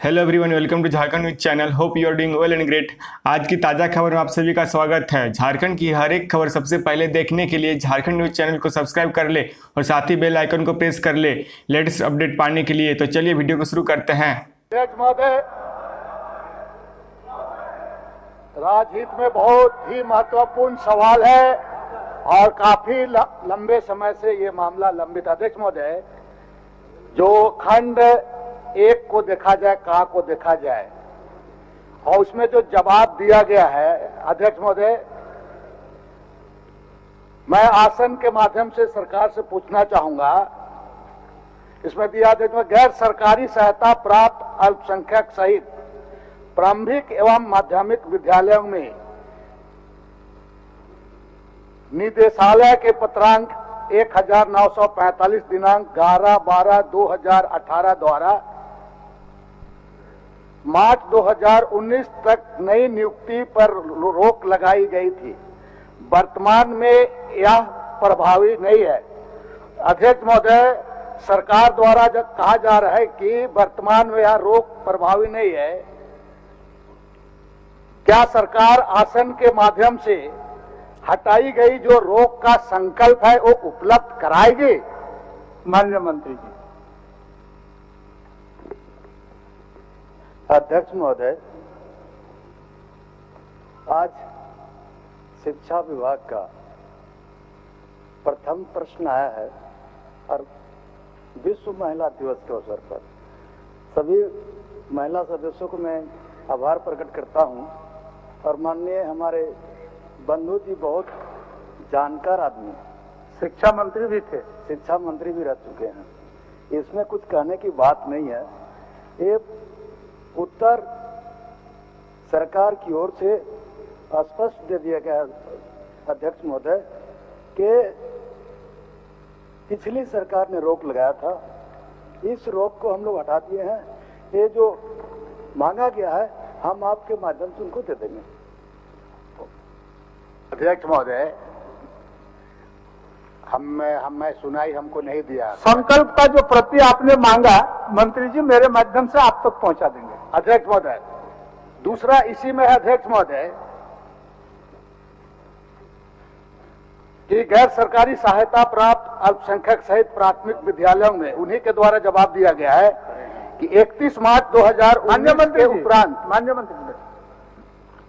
Hello everyone, welcome to Jharkhand news channel. Hope you are doing well and great. आज की ताज़ा खबर में आप सभी का स्वागत है। झारखंड की हर एक खबर सबसे पहले देखने के लिए झारखंड न्यूज चैनल को सब्सक्राइब कर ले और साथ ही बेल आइकन को प्रेस कर ले लेटेस्ट अपडेट पाने के लिए। तो चलिए वीडियो को शुरू करते हैं। राजहित में बहुत ही महत्वपूर्ण सवाल है और काफी लंबे समय से ये मामला लंबित। अध्यक्ष महोदय, जो खंड एक को देखा जाए, का को देखा जाए, और उसमें जो जवाब दिया गया है, अध्यक्ष महोदय, मैं आसन के माध्यम से सरकार से पूछना चाहूंगा। इसमें दिया गैर सरकारी सहायता प्राप्त अल्पसंख्यक सहित प्रारंभिक एवं माध्यमिक विद्यालयों में निदेशालय के पत्रांक 1945 दिनांक 11/12/2018 द्वारा मार्च 2019 तक नई नियुक्ति पर रोक लगाई गई थी। वर्तमान में यह प्रभावी नहीं है। अध्यक्ष महोदय, सरकार द्वारा जब कहा जा रहा है कि वर्तमान में यह रोक प्रभावी नहीं है, क्या सरकार आसन के माध्यम से हटाई गई जो रोक का संकल्प है वो उपलब्ध कराएगी? माननीय मंत्री जी। अध्यक्ष महोदय, आज शिक्षा विभाग का प्रथम प्रश्न आया है और विश्व महिला दिवस के अवसर पर सभी महिला सदस्यों को मैं आभार प्रकट करता हूं। और माननीय हमारे बंधु जी बहुत जानकार आदमी, शिक्षा मंत्री भी थे, शिक्षा मंत्री भी रह चुके हैं। इसमें कुछ कहने की बात नहीं है। ये उत्तर सरकार की ओर से स्पष्ट दे दिया गया अध्यक्ष महोदय कि पिछली सरकार ने रोक लगाया था, इस रोक को हम लोग हटा दिए हैं। ये जो मांगा गया है हम आपके माध्यम से उनको दे देंगे। अध्यक्ष महोदय, हमें सुनाई हमको नहीं दिया। संकल्प का जो प्रति आपने मांगा, मंत्री जी मेरे माध्यम से आप तक पहुंचा देंगे। अध्यक्ष महोदय, दूसरा इसी में है अध्यक्ष महोदय कि गैर सरकारी सहायता प्राप्त अल्पसंख्यक सहित प्राथमिक विद्यालयों में उन्हीं के द्वारा जवाब दिया गया है कि 31 मार्च 2019 के उपरांत माननीय मंत्री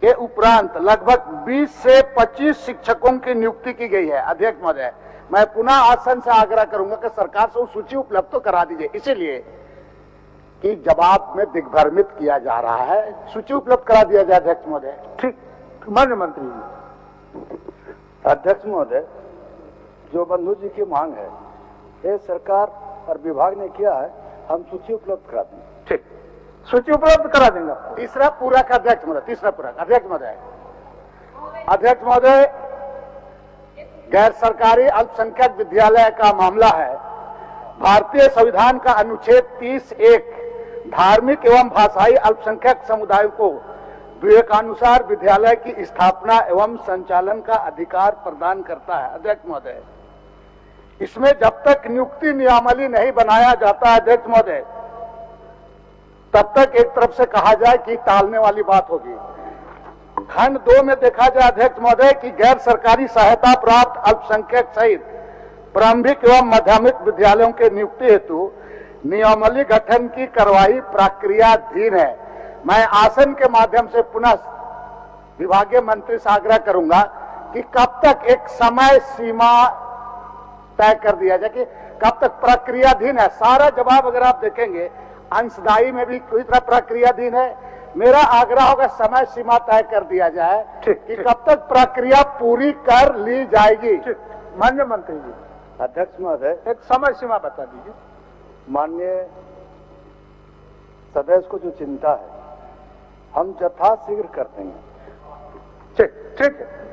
के उपरांत लगभग 20 से 25 शिक्षकों की नियुक्ति की गई है। अध्यक्ष महोदय, मैं पुनः आसन से आग्रह करूंगा कि सरकार से वो सूची उपलब्ध तो करा दीजिए, इसीलिए कि जवाब में दिग्भ्रमित किया जा रहा है। सूची उपलब्ध करा दिया जाए अध्यक्ष महोदय। ठीक, माननीय मंत्री जी। अध्यक्ष महोदय, जो बंधु जी की मांग है ये सरकार और विभाग ने किया है, हम सूची उपलब्ध करा देंगे। ठीक, सूची उपलब्ध करा देंगे। तीसरा पूरक अध्यक्ष महोदय, तीसरा पूरक अध्यक्ष महोदय, अध्यक्ष महोदय, गैर सरकारी अल्पसंख्यक विद्यालय का मामला है। भारतीय संविधान का अनुच्छेद 30(1) धार्मिक एवं भाषाई अल्पसंख्यक समुदायों को विवेकानुसार विद्यालय की स्थापना एवं संचालन का अधिकार प्रदान करता है। अध्यक्ष महोदय, इसमें जब तक नियुक्ति नियमावली नहीं बनाया जाता है अध्यक्ष महोदय, तब तक एक तरफ से कहा जाए कि टालने वाली बात होगी। खंड 2 में देखा जाए अध्यक्ष महोदय कि गैर सरकारी सहायता प्राप्त अल्पसंख्यक सहित प्रारंभिक एवं माध्यमिक विद्यालयों के नियुक्ति हेतु नियमावली गठन की कार्यवाही प्रक्रियाधीन है। मैं आसन के माध्यम से पुनः विभागीय मंत्री से आग्रह करूंगा कि कब तक एक समय सीमा तय कर दिया जाए कि कब तक प्रक्रियाधीन है। सारा जवाब अगर आप देखेंगे अंशदायी में भी कोई तरह प्रक्रियाधीन है। मेरा आग्रह होगा समय सीमा तय कर दिया जाए कि कब तक प्रक्रिया पूरी कर ली जाएगी। माननीय मंत्री जी। अध्यक्ष महोदय, एक समय सीमा बता दीजिए। माननीय सदस्य को जो चिंता है हम यथाशीघ्र कर देंगे। ठीक ठीक,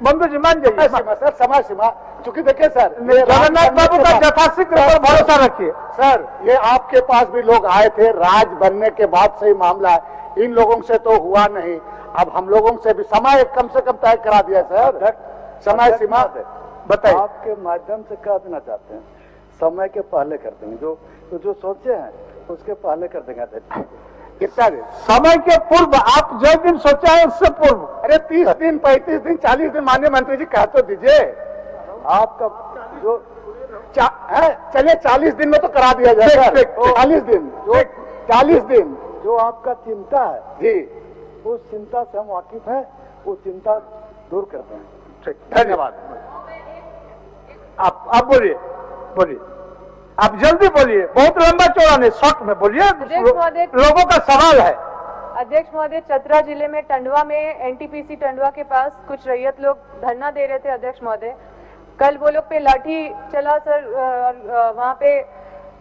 बंधु जी मान जाइए। सर समय सीमा, चूंकि देखिए सर, जगन्नाथ बाबू का यथाशीघ्र पर भरोसा रखिए। सर, ये आपके पास भी लोग आए थे, राज बनने के बाद से ही मामला है, इन लोगों से तो हुआ नहीं। अब हम लोगों से भी समय कम से कम तय करा दिया सर। समय सीमा बताइए। आपके माध्यम से क्या देना चाहते हैं? समय के पहले कर देंगे, जो सोचे हैं उसके पहले कर देंगे। कितना दिन? समय के पूर्व आप जो दिन सोचा है उससे पूर्व। अरे 30 दिन, 35 दिन, 40 दिन, माननीय मंत्री जी कह तो दीजिए। आपका जो चलिए 40 दिन में तो करा दिया जाएगा। 40 दिन, 40 दिन जो आपका चिंता है जी, उस चिंता से हम वाकिफ हैं, वो चिंता दूर करते हैं। ठीक, धन्यवाद। आप बोलिए, बोलिए, आप जल्दी बोलिए, बहुत लंबा चौड़ा नहीं, शॉर्ट में बोलिए, लोगों का सवाल है। अध्यक्ष महोदय, चतरा जिले में टंडवा में एनटीपीसी टंडवा के पास कुछ रैयत लोग धरना दे रहे थे। अध्यक्ष महोदय, कल वो लोग पे लाठी चला सर, वहां पे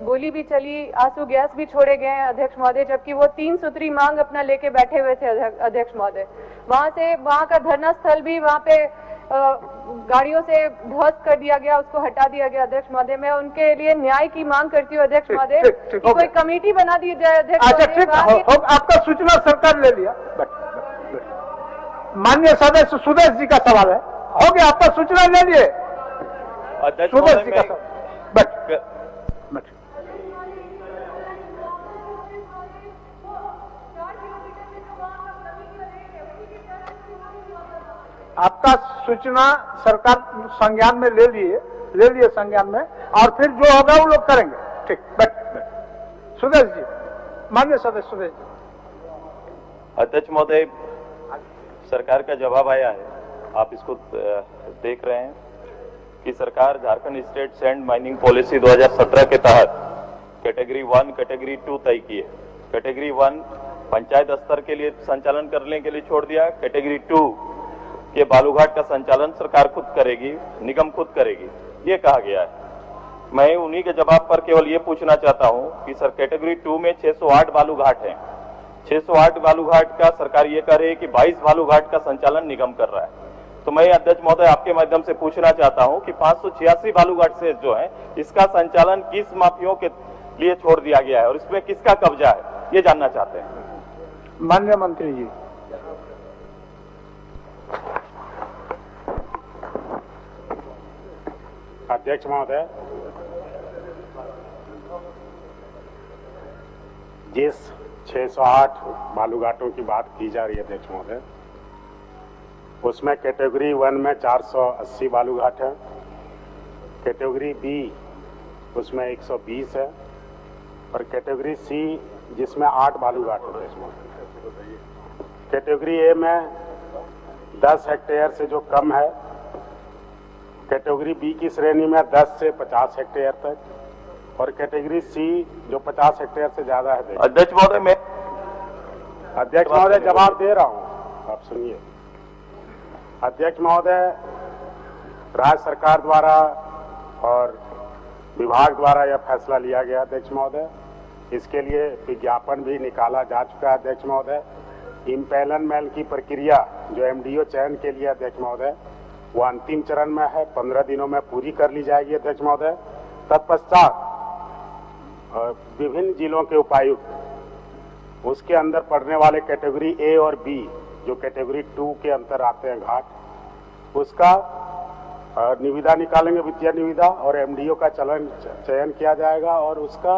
गोली भी चली, आंसू गैस भी छोड़े गए हैं अध्यक्ष महोदय, जबकि वो 3 सूत्री मांग अपना लेके बैठे हुए थे अध्यक्ष महोदय। वहां का धरना स्थल भी वहां पे गाड़ियों से ध्वस्त कर दिया गया, उसको हटा दिया गया। अध्यक्ष महोदय, मैं उनके लिए न्याय की मांग करती हूँ अध्यक्ष महोदय, कि कोई कमेटी बना दी जाए। अध्यक्ष अच्छा ठीक, आपका सूचना सरकार ले लिया। माननीय सदस्य सुदेश जी का सवाल है, हो गया, आपका सूचना ले लिए सुदेश जी का सवाल। आपका सूचना सरकार संज्ञान में ले लिए संज्ञान में, और फिर जो होगा वो लोग करेंगे। ठीक, बैठ। सुदेश जी, माननीय सदस्य सुदेश जी। अध्यक्ष महोदय, सरकार का जवाब आया है, आप इसको देख रहे हैं कि सरकार Jharkhand state sand mining policy 2017 के तहत कैटेगरी 1, कैटेगरी 2 तय की है। कैटेगरी 1 पंचायत स्तर के लिए संचालन करने के लिए छोड़ दिया। कैटेगरी 2 के बालूघाट का संचालन सरकार खुद करेगी, निगम खुद करेगी, ये कहा गया है। मैं उन्हीं के जवाब पर केवल ये पूछना चाहता हूं कि सर, कैटेगरी 2 में 608 बालूघाट हैं। 608 बालूघाट का सरकार ये कह रही है कि 22 बालूघाट का संचालन निगम कर रहा है। तो मैं अध्यक्ष महोदय आपके माध्यम से पूछना चाहता हूं कि 586 बालूघाट से जो है, इसका संचालन किस माफियों के लिए छोड़ दिया गया है और इसमें किसका कब्जा है, ये जानना चाहते हैं। माननीय मंत्री जी। अध्यक्ष महोदय, जिस 608 बालूघाटों की बात की जा रही है अध्यक्ष महोदय, उसमें कैटेगरी 1 में 480 बालूघाट है, कैटेगरी बी उसमें 120 है, और कैटेगरी सी जिसमें 8 बालूघाट है अध्यक्ष महोदय। कैटेगरी ए में 10 हेक्टेयर से जो कम है, कैटेगरी बी की श्रेणी में 10 से 50 हेक्टेयर तक, और कैटेगरी सी जो 50 हेक्टेयर से ज्यादा है। अध्यक्ष महोदय, मैं अध्यक्ष महोदय जवाब दे रहा हूं, आप सुनिए। अध्यक्ष महोदय, राज्य सरकार द्वारा और विभाग द्वारा यह फैसला लिया गया अध्यक्ष महोदय। इसके लिए विज्ञापन भी निकाला जा चुका है अध्यक्ष महोदय। इम्पैनलमेंट की प्रक्रिया जो एमडीओ चयन के लिए अध्यक्ष महोदय, वो अंतिम चरण में है, 15 दिनों में पूरी कर ली जाएगी अध्यक्ष महोदय। तत्पश्चात विभिन्न जिलों के उपायुक्त उसके अंदर पड़ने वाले कैटेगरी ए और बी, जो कैटेगरी 2 के अंतर आते हैं घाट, उसका निविदा निकालेंगे, वित्तीय निविदा, और एमडीओ का चयन किया जाएगा और उसका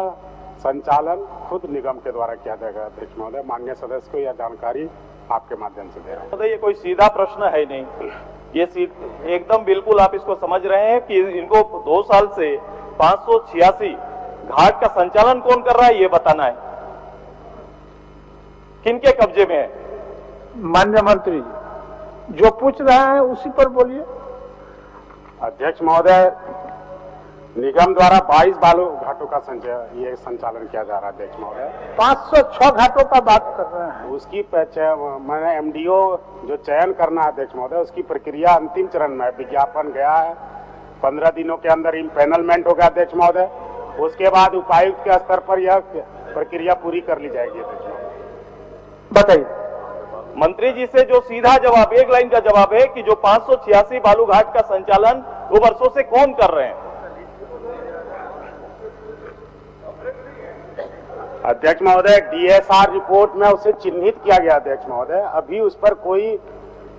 संचालन खुद निगम के द्वारा किया जाएगा अध्यक्ष महोदय। माननीय सदस्य को यह जानकारी आपके माध्यम से दे रहा हूँ। ये कोई सीधा प्रश्न है नहीं, ये एकदम बिल्कुल आप इसको समझ रहे हैं कि इनको 2 साल से 586 घाट का संचालन कौन कर रहा है, ये बताना है, किनके कब्जे में है। माननीय मंत्री जी, जो पूछ रहे हैं उसी पर बोलिए। अध्यक्ष महोदय, निगम द्वारा 22 बालू घाटों का ये संचालन किया जा रहा है अध्यक्ष महोदय। 506 घाटों का बात कर रहे हैं। उसकी मैंने एमडीओ जो चयन करना है अध्यक्ष महोदय, उसकी प्रक्रिया अंतिम चरण में है। विज्ञापन गया है, 15 दिनों के अंदर इम्पैनलमेंट होगा अध्यक्ष महोदय। उसके बाद उपायुक्त के स्तर पर यह प्रक्रिया पूरी कर ली जाएगी अध्यक्ष महोदय। बताइए। मंत्री जी से जो सीधा जवाब, एक लाइन का जवाब है कि जो 586 बालू घाट का संचालन 2 वर्षों से कौन कर रहे हैं। अध्यक्ष महोदय, डीएसआर रिपोर्ट में उसे चिन्हित किया गया अध्यक्ष महोदय, अभी उस पर कोई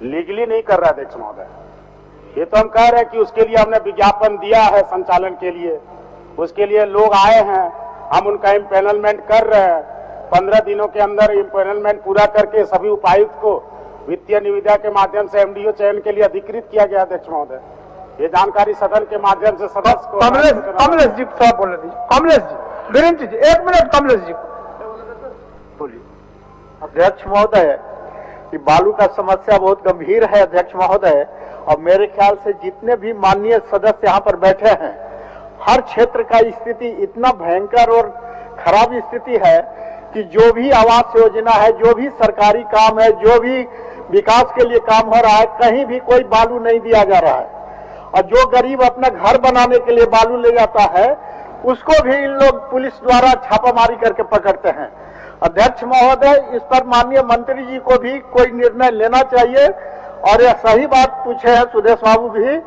लीगली नहीं कर रहा अध्यक्ष महोदय। ये तो हम कह रहे हैं कि उसके लिए हमने विज्ञापन दिया है संचालन के लिए, उसके लिए लोग आए हैं, हम उनका इम्पैनलमेंट कर रहे हैं, 15 दिनों के अंदर इम्पेनलमेंट पूरा करके सभी उपायुक्त को वित्तीय निविदा के माध्यम से एमडीओ चयन के लिए अधिकृत किया गया अध्यक्ष महोदय। ये जानकारी सदन के माध्यम से सदस्य को कमलेश जी साहब बोलने दीजिए। कमलेश जी, विनंती जी, 1 मिनट कमलेश जी बोलिए। अध्यक्ष महोदय, कि बालू का समस्या बहुत गंभीर है अध्यक्ष महोदय, और मेरे ख्याल से जितने भी माननीय सदस्य यहाँ पर बैठे हैं, हर क्षेत्र का स्थिति इतना भयंकर और खराब स्थिति है कि जो भी आवास योजना है, जो भी सरकारी काम है, जो भी विकास के लिए काम हो रहा है, कहीं भी कोई बालू नहीं दिया जा रहा है। और जो गरीब अपना घर बनाने के लिए बालू ले जाता है, उसको भी इन लोग पुलिस द्वारा छापामारी करके पकड़ते हैं। अध्यक्ष महोदय, इस पर माननीय मंत्री जी को भी कोई निर्णय लेना चाहिए। और यह सही बात पूछे हैं सुदेश बाबू भी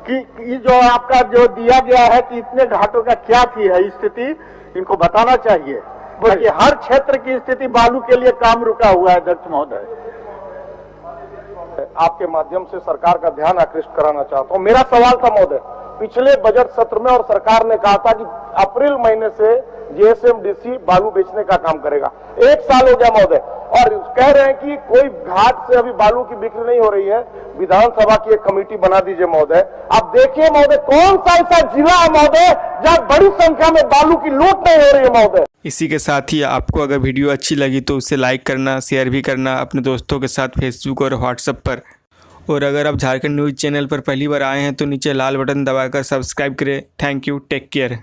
कि ये जो आपका जो दिया गया है कि इतने घाटों का क्या थी है स्थिति, इनको बताना चाहिए, क्योंकि हर क्षेत्र की स्थिति बालू के लिए काम रुका हुआ है अध्यक्ष महोदय। आपके माध्यम से सरकार का ध्यान आकृष्ट कराना चाहता हूं। मेरा सवाल था महोदय, पिछले बजट सत्र में और सरकार ने कहा था कि अप्रैल महीने से जीएसएमडीसी बालू बेचने का काम करेगा। 1 साल हो गया महोदय, और कह रहे हैं कि कोई घाट से अभी बालू की बिक्री नहीं हो रही है। विधानसभा की एक कमेटी बना दीजिए महोदय। आप देखिए महोदय, कौन सा ऐसा जिला है महोदय जहां बड़ी संख्या में बालू की लूट नहीं हो रही है महोदय। इसी के साथ ही आपको अगर वीडियो अच्छी लगी तो उसे लाइक करना, शेयर भी करना अपने दोस्तों के साथ फेसबुक और व्हाट्सएप पर। और अगर आप झारखंड न्यूज़ चैनल पर पहली बार आए हैं तो नीचे लाल बटन दबाकर सब्सक्राइब करें। Thank you, take care.